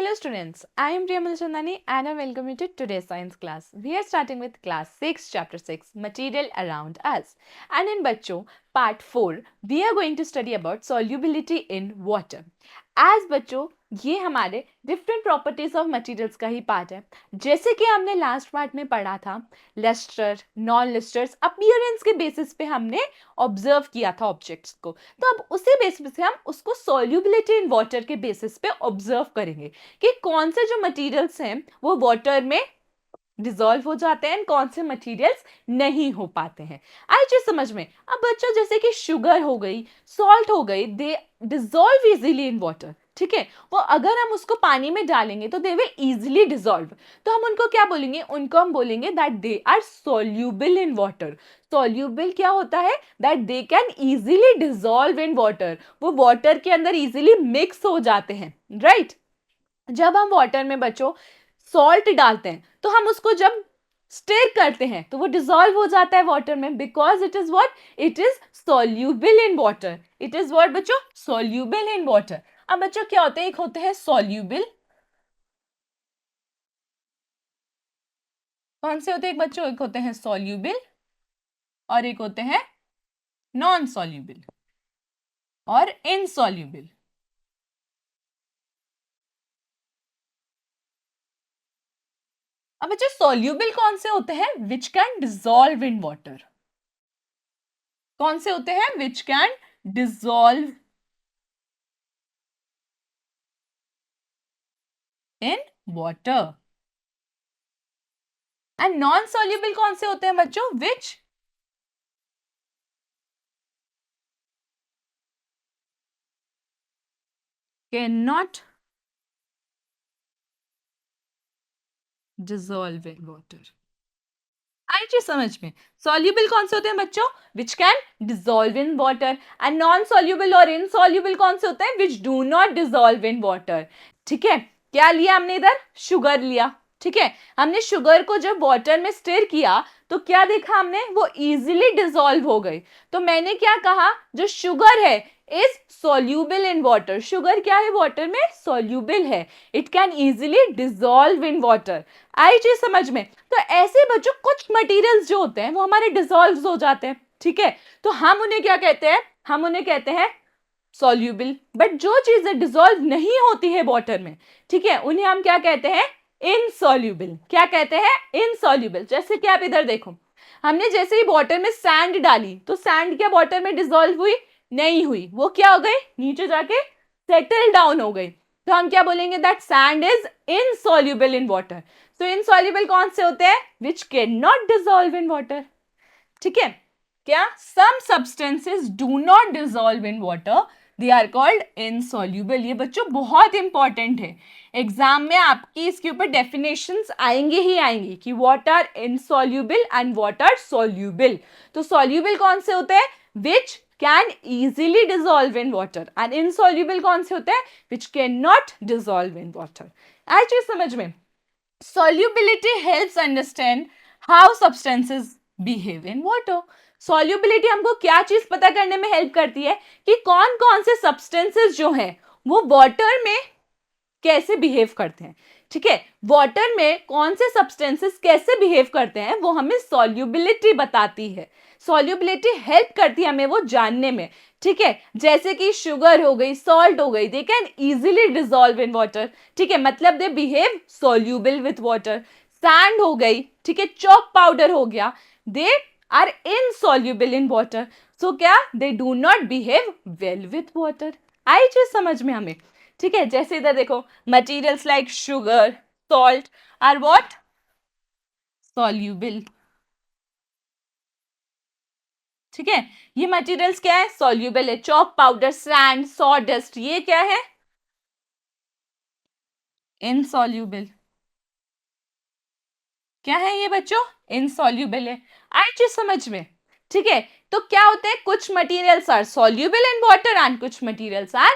Hello students, I am Priyamal Chandani and I welcome you to today's science class. We are starting with class 6 chapter 6 material around us, and in बच्चों part 4 we are going to study about solubility in water. As बच्चों ये हमारे different properties of materials का ही part है. जैसे कि हमने last part में पढ़ा था लस्टर नॉन लस्टर्स अपीयरेंस के बेसिस पे हमने ऑब्जर्व किया था ऑब्जेक्ट्स को. तो अब उसी बेसिस पे हम उसको सॉल्युबिलिटी इन वाटर के बेसिस पे ऑब्जर्व करेंगे कि कौन से जो मटेरियल्स हैं वो वाटर में डिसॉल्व हो जाते हैं, कौन से मटेरियल्स नहीं हो पाते हैं. आई चीज समझ में. अब बच्चों जैसे कि शुगर हो गई, सॉल्ट हो गई, दे डिसॉल्व इजीली इन वाटर. ठीक है, वो अगर हम उसको पानी में डालेंगे तो दे विल इजीली डिसॉल्व. तो हम उनको क्या बोलेंगे? उनको हम बोलेंगे that they are soluble in water. Soluble क्या होता है? That they can easily dissolve in water. वो वाटर के अंदर इजीली मिक्स हो जाते हैं. राइट जब हम वाटर में बच्चों सॉल्ट डालते हैं तो हम उसको जब स्टिर करते हैं तो वो डिसॉल्व हो जाता है वाटर में, because it is what? It is soluble in water. It is what बच्चों? Soluble in water. अब बच्चों क्या होते हैं? एक होते हैं सॉल्यूबल. कौन से होते हैं बच्चों? एक होते हैं सॉल्यूबल और एक होते हैं नॉन सॉल्यूबल और इनसॉल्यूबल. अब बच्चों सॉल्यूबल कौन से होते हैं? Which can dissolve in water. कौन से होते हैं? Which can dissolve in water. And non soluble कौन से होते हैं बच्चों? Which can not dissolve in water. आई चीज समझ में. सॉल्यूबल कौन से होते हैं बच्चों? Which can dissolve in water. And non soluble और इनसॉल्यूबल कौन से होते हैं? Which do not dissolve in water. ठीक है, क्या लिया हमने इधर? शुगर लिया. ठीक है, हमने शुगर को जब वाटर में स्टिर किया तो क्या देखा हमने? वो इजीली डिसॉल्व हो गई. तो मैंने क्या कहा? जो शुगर है is soluble in water. Sugar क्या है? वाटर में सॉल्यूबल है. It can easily dissolve in water. आई चीज समझ में. तो ऐसे बच्चों कुछ मटेरियल्स जो होते हैं वो हमारे डिसॉल्व हो जाते हैं. ठीक है, तो हम उन्हें क्या कहते हैं? हम उन्हें कहते हैं सॉल्यूबल. बट जो चीजें डिसॉल्व नहीं होती है वाटर में, ठीक है, उन्हें हम क्या कहते हैं? इनसॉल्यूबल. क्या कहते हैं? इनसॉल्यूबल. जैसे कि आप इधर देखो, हमने जैसे ही वाटर में सैंड डाली तो सैंड क्या वाटर में डिसॉल्व हुई? नहीं हुई. वो क्या हो गई? नीचे जाके सेटल डाउन हो गई. तो हम क्या बोलेंगे? That sand is insoluble in water. तो इनसॉल्यूबल कौन से होते हैं? Which can not dissolve in water. ठीक है, क्या? Some substances do not dissolve in water, they are called insoluble. ये बच्चों बहुत इंपॉर्टेंट है. एग्जाम में आपकी इसके ऊपर डेफिनेशंस आएंगे ही आएंगे कि what are insoluble and what are soluble. तो सॉल्यूबल कौन से होते हैं? Which can easily dissolve in water. And insoluble कौन से होते हैं? Which can not dissolve in water. आई चीज समझ में. Solubility helps understand how substances behave in water. Solubility हमको क्या चीज पता करने में हेल्प करती है कि कौन कौन से सब्सटेंसेस जो हैं वो वाटर में कैसे बिहेव करते हैं. ठीक है, वाटर में कौन से सब्सटेंसेस कैसे बिहेव करते हैं वो हमें सॉल्युबिलिटी बताती है. सॉल्युबिलिटी हेल्प करती है हमें वो जानने में. ठीक है, जैसे कि शुगर हो गई, सॉल्ट हो गई, they can easily dissolve in water. ठीक है, मतलब they behave soluble with water. Sand हो गई, ठीक है, चॉक पाउडर हो गया, they are insoluble in water. So क्या? They do not behave well with water. आई चीज समझ में हमें. ठीक है, जैसे इधर देखो, materials like sugar, salt are what? Soluble. ठीक है, ये मटेरियल्स क्या है? सॉल्यूबल है. चॉक पाउडर, सैंड, सॉडस्ट, ये क्या है? इनसॉल्यूबल. क्या है ये बच्चों? इनसॉल्यूबल है. आई चीज समझ में. ठीक है, तो क्या होते हैं? कुछ materials are soluble in water and कुछ materials are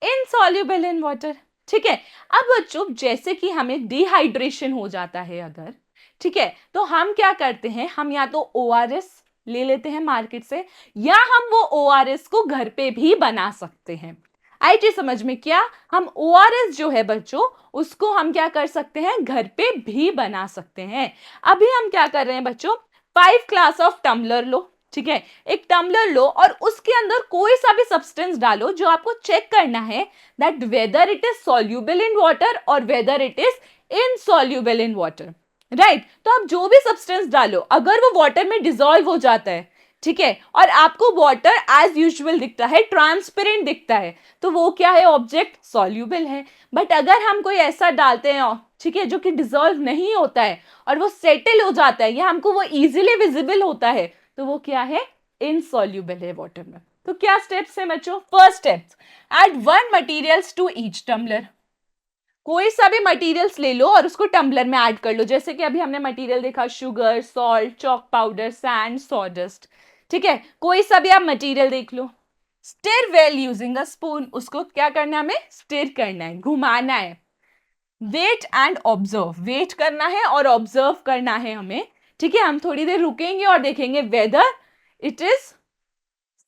insoluble in water. ठीक है, अब बच्चों जैसे कि हमें डिहाइड्रेशन हो जाता है अगर, ठीक है, तो हम क्या करते हैं? हम या तो ओआरएस ले लेते हैं मार्केट से, या हम वो ओआरएस को घर पे भी बना सकते हैं. आई चीज समझ में? क्या हम ORS जो है बच्चों, उसको हम क्या कर सकते हैं, घर पे भी बना सकते हैं। अभी हम क्या कर रहे हैं बच्चों, 5 क्लास ऑफ टम्बलर लो, ठीक है, एक टम्बलर लो और उसके अंदर कोई सा भी सब्सटेंस डालो जो आपको चेक करना है that whether it is soluble in water और whether it is insoluble in water, right. तो आप जो भी सब्सटेंस डालो, अगर वो वाटर में डिसॉल्व हो जाता है, ठीक है, और आपको वाटर एज यूजुअल दिखता है, ट्रांसपेरेंट दिखता है, तो वो क्या है, ऑब्जेक्ट सॉल्यूबल है। बट अगर हम कोई ऐसा डालते हैं, ठीक है, जो कि डिसॉल्व नहीं होता है और वो सेटल हो जाता है या हमको वो इजीली विजिबल होता है, तो वो क्या है, इनसॉल्यूबल है वाटर में। तो क्या स्टेप्स है बच्चों? First steps, add 1 materials to each tumbler. कोई सा भी मटेरियल्स ले लो और उसको टम्बलर में ऐड कर लो। जैसे कि अभी हमने मटेरियल देखा, sugar, salt, chalk powder, sand, sawdust, ठीक है, कोई सा भी आप मटेरियल देख लो। Stir well using a spoon, उसको क्या करना है, हमें स्टिर करना है, घुमाना है। वेट एंड ऑब्जर्व, वेट करना है और ऑब्जर्व करना है हमें, ठीक है। हम थोड़ी देर रुकेंगे और देखेंगे वेदर इट इज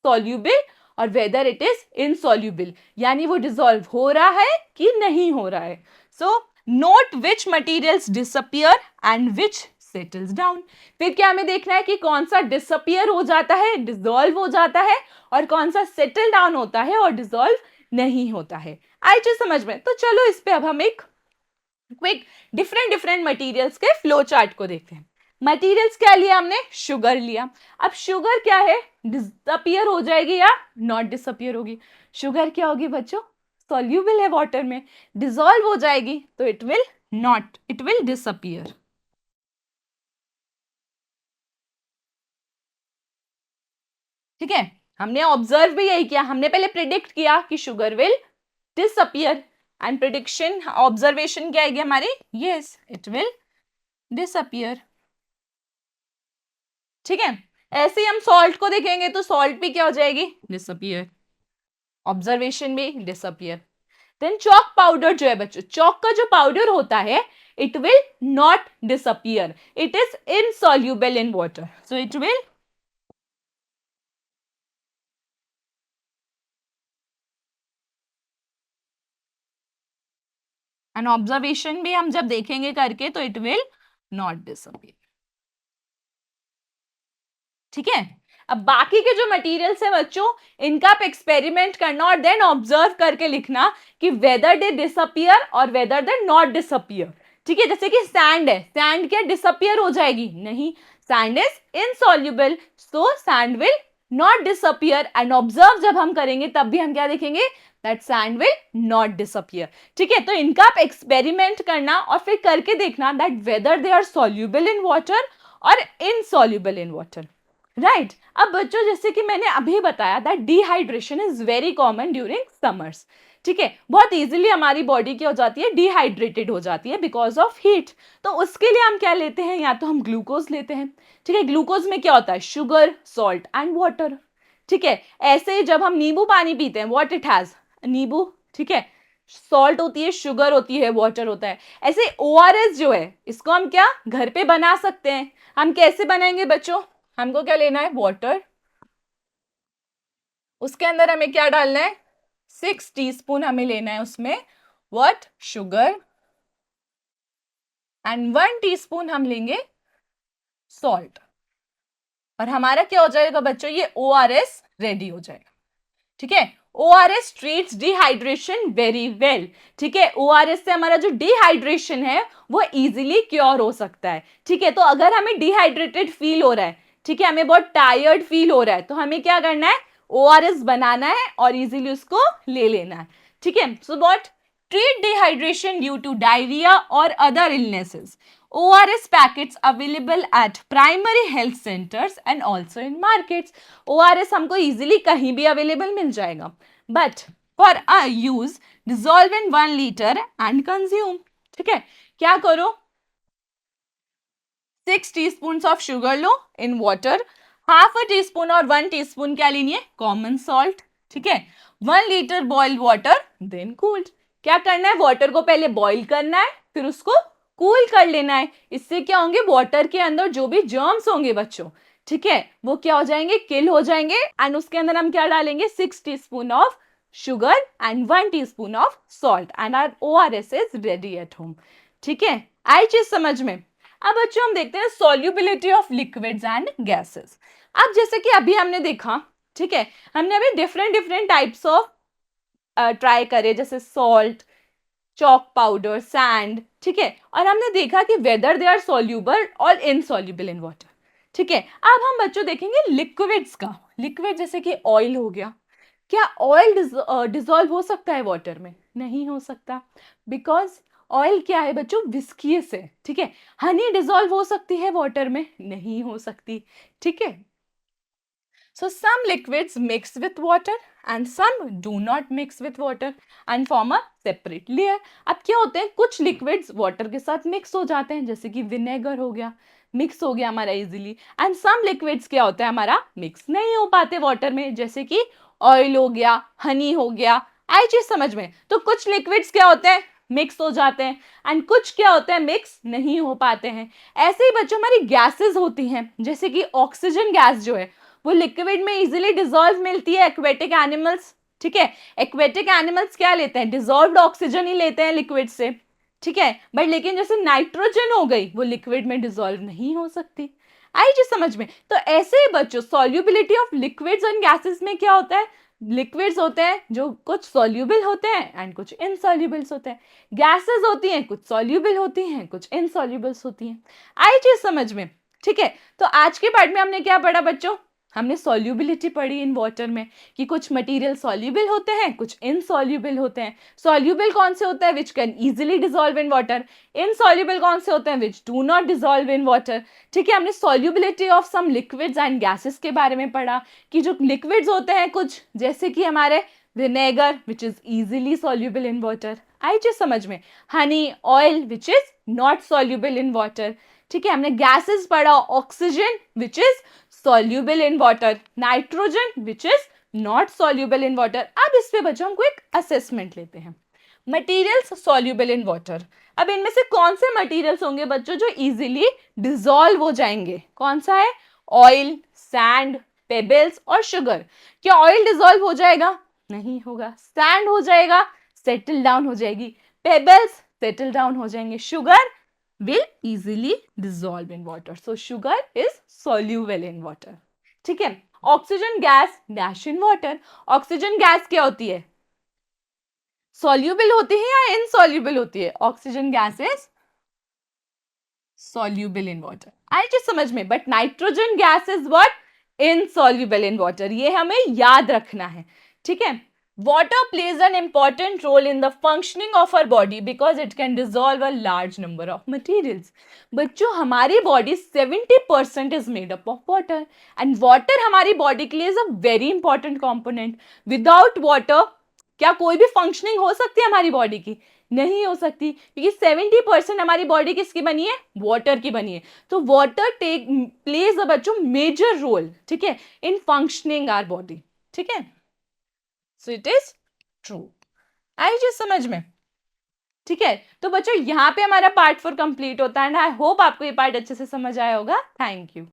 सॉल्यूबल और वेदर इट इज इनसॉल्यूबल, यानी वो डिसॉल्व हो रहा है कि नहीं हो रहा है। So note which materials disappear and which settles down. फिर क्या हमें देखना है कि कौन सा डिसअपियर हो जाता है, डिसॉल्व हो जाता है, और कौन सा सेटल डाउन होता है और डिसॉल्व नहीं होता है। आई चीज समझ में? तो चलो इस पे अब हम एक क्विक डिफरेंट डिफरेंट मटेरियल्स के फ्लो चार्ट को देखते हैं। मटेरियल्स क्या लिया हमने? शुगर लिया। अब शुगर क्या है, डिसअपियर हो जाएगी या नॉट डिसअपियर होगी? शुगर क्या होगी बच्चों? सॉल्यूबल है वाटर में, डिसॉल्व हो जाएगी तो इट विल डिसअपियर। ठीक है, हमने ऑब्जर्व भी यही किया, हमने पहले प्रिडिक्ट किया कि sugar will disappear, and prediction observation क्या आएगी हमारी? Yes, it will disappear. ठीक है, ऐसे ही हम सॉल्ट को देखेंगे तो सॉल्ट भी क्या हो जाएगी? डिसअपियर। ऑब्जर्वेशन भी डिसअपियर। देन चॉक पाउडर जो है बच्चों, चॉक का जो पाउडर होता है, it will not disappear, it is insoluble in water, so it will and observation भी हम जब देखेंगे करके तो इट विल नॉट डिसअपियर। ठीक है, अब बाकी के जो मटेरियल्स है बच्चों, इनका आप एक्सपेरिमेंट करना और देन ऑब्जर्व करके लिखना कि वेदर दे डिसअपियर और वेदर दे नॉट डिसअपियर। ठीक है, जैसे कि सैंड है, सैंड क्या डिसअपियर हो जाएगी? नहीं, sand is insoluble, so sand will not disappear, and observe जब हम करेंगे तब भी हम क्या देखेंगे? That sand will not disappear. ठीक है, तो इनका आप एक्सपेरिमेंट करना और फिर करके देखना that whether they are soluble in water और इनसॉल्युबल इन वाटर, राइट। अब बच्चों जैसे कि मैंने अभी बताया that dehydration is very common during summers. ठीक है, बहुत इजीली हमारी बॉडी क्या हो जाती है? डिहाइड्रेटेड हो जाती है बिकॉज ऑफ हीट। तो उसके लिए हम क्या लेते हैं? या तो हम ग्लूकोज लेते हैं। ठीक है, ग्लूकोज में क्या होता है? Sugar, salt and water. ठीक है, ऐसे ही जब हम नींबू पानी पीते हैं, व्हाट इट हैज? नींबू, ठीक है, सॉल्ट होती है, शुगर होती है, वाटर होता है। ऐसे ORS जो है, इसको हम क्या घर पे बना सकते हैं। हम कैसे बनाएंगे बच्चों? हमको क्या लेना है? वाटर, उसके अंदर हमें क्या डालना है? 6 टीस्पून हमें लेना है उसमें व्हाट? शुगर, एंड 1 टीस्पून हम लेंगे सॉल्ट, और हमारा क्या हो जाएगा बच्चों? ये ORS रेडी हो जाएगा। ठीक है, ORS treats dehydration very well. ठीक है, ORS से हमारा जो डिहाइड्रेशन है वो इजीली क्योर हो सकता है। ठीक है, तो अगर हमें डिहाइड्रेटेड फील हो रहा है, ठीक है, हमें बहुत टायर्ड फील हो रहा है, तो हमें क्या करना है? ORS बनाना है और इजीली उसको ले लेना है। ठीक है, so what? Treat dehydration due to diarrhoea और other illnesses. ORS packets available at primary health centers and also in markets. ORS हमको इजीली कहीं भी अवेलेबल मिल जाएगा, but for a use dissolve in 1 litre and consume. ठीक है, क्या करो? 6 टीस्पून ऑफ शुगर लो in water, half a teaspoon और 1 टीस्पून क्या लेनी है? Common salt. ठीक है, 1 litre boiled water then cooled. क्या करना है? वाटर को पहले बॉइल करना है, फिर उसको कूल कर लेना है। इससे क्या होंगे? वाटर के अंदर जो भी जर्म्स होंगे बच्चों, ठीक है, वो क्या हो जाएंगे? किल हो जाएंगे, एंड उसके अंदर हम क्या डालेंगे? 6 teaspoon of sugar and 1 teaspoon of salt and our ORS is ready at home. ठीक है, आई चीज समझ में। अब बच्चों हम देखते हैं solubility of liquids and gases. अब जैसे कि अभी हमने देखा, ठीक है, हमने अभी different different types of try करे, जैसे सॉल्ट, चॉक पाउडर, सैंड, ठीक है, और हमने देखा कि वेदर दे आर सॉल्यूबल और इनसॉल्यूबल इन वाटर। ठीक है, अब हम बच्चों देखेंगे लिक्विड्स का। लिक्विड जैसे कि ऑयल हो गया, क्या ऑयल डिसॉल्व हो सकता है वाटर में? नहीं हो सकता, बिकॉज ऑयल क्या है बच्चों, विस्कियस है। ठीक है, हनी डिसॉल्व हो सकती है वाटर में? नहीं हो सकती। ठीक है, so some liquids mix with water and some do not mix with water and form a separate layer. अब क्या होते हैं, कुछ liquids water के साथ mix हो जाते हैं, जैसे कि vinegar हो गया, mix हो गया हमारा easily, and some liquids क्या होता है हमारा, mix नहीं हो पाते water में, जैसे कि oil हो गया, honey हो गया। आई चीज समझ में? तो कुछ liquids क्या होते हैं, मिक्स हो जाते हैं, एंड कुछ क्या होते हैं, मिक्स नहीं हो पाते हैं। ऐसे ही बच्चों हमारी गैसेस होती हैं, जैसे कि ऑक्सीजन गैस जो है वो लिक्विड में इजीली डिसॉल्व मिलती है एक्वेटिक एनिमल्स। ठीक है, एक्वेटिक एनिमल्स क्या लेते हैं, डिसॉल्व्ड ऑक्सीजन ही लेते हैं लिक्विड से। ठीक है, बट लेकिन जैसे नाइट्रोजन हो गई वो लिक्विड में डिसॉल्व नहीं हो सकती। आई जी समझ में? तो ऐसे ही बच्चों solubility of liquids and gases में क्या होता है, लिक्विड्स होते हैं जो कुछ सॉल्युबल होते हैं एंड कुछ इनसॉल्युबल्स होते हैं, गैसेस होती हैं कुछ सॉल्युबल होती हैं कुछ इनसॉल्युबल्स होती हैं। आई चीज समझ में? ठीक है, तो आज के पार्ट में हमने क्या पढ़ा बच्चों, हमने सॉल्युबिलिटी पढ़ी इन वाटर में कि कुछ मटेरियल सॉल्युबल होते हैं कुछ इनसॉल्युबल होते हैं। सॉल्युबल कौन से होते हैं, which can easily dissolve in water. Insoluble कौन से होते हैं, which do not dissolve in water. ठीक है, हमने solubility of some liquids and gases के बारे में पढ़ा कि जो लिक्विड्स होते हैं कुछ, जैसे कि हमारे vinegar which is easily soluble in water. आई चीज समझ में? Honey, oil which is not soluble in water. ठीक है, हमने गैसेस पढ़ा, oxygen which is soluble in water, nitrogen which is not soluble in water। अब इस पे बच्चों हमको एक असेसमेंट लेते हैं, मटेरियल्स soluble in water। अब इनमें से कौन से मटेरियल्स होंगे बच्चों जो इजीली डिसॉल्व हो जाएंगे? कौन सा है? ऑयल, सैंड, पेबल्स और शुगर। क्या ऑयल डिसॉल्व हो जाएगा? नहीं होगा। सैंड हो जाएगा, सेटल डाउन हो जाएगी। पेबल्स सेटल डाउन हो जाएंगे। Sugar will easily dissolve in water, so sugar is soluble in water। ठीक है, oxygen gas dash in water. Oxygen gas क्या होती है, सॉल्यूबल होती है या इनसॉल्यूबल होती है? Oxygen gas is soluble in water। आई चीज समझ में? But nitrogen gas is what, insoluble in water. ये हमें याद रखना है। ठीक है, water plays an important role in the functioning of our body because it can dissolve a large number of materials। बच्चों हमारी body 70% is made up of water and water हमारी बॉडी के लिए is a very important component। without water क्या कोई भी functioning हो सकती है हमारी बॉडी की? नहीं हो सकती, क्योंकि 70% हमारी बॉडी किसकी बनी है, वाटर की बनी है। तो वाटर टेक प्लेज अ बच्चों मेजर रोल, ठीक है, इन फंक्शनिंग आवर बॉडी। ठीक है, सो इट इज ट्रू। आई चीज समझ में? ठीक है, तो बच्चों यहाँ पे हमारा पार्ट 4 कंप्लीट होता है एंड आई होप आपको ये पार्ट अच्छे से समझ आया होगा। Thank you.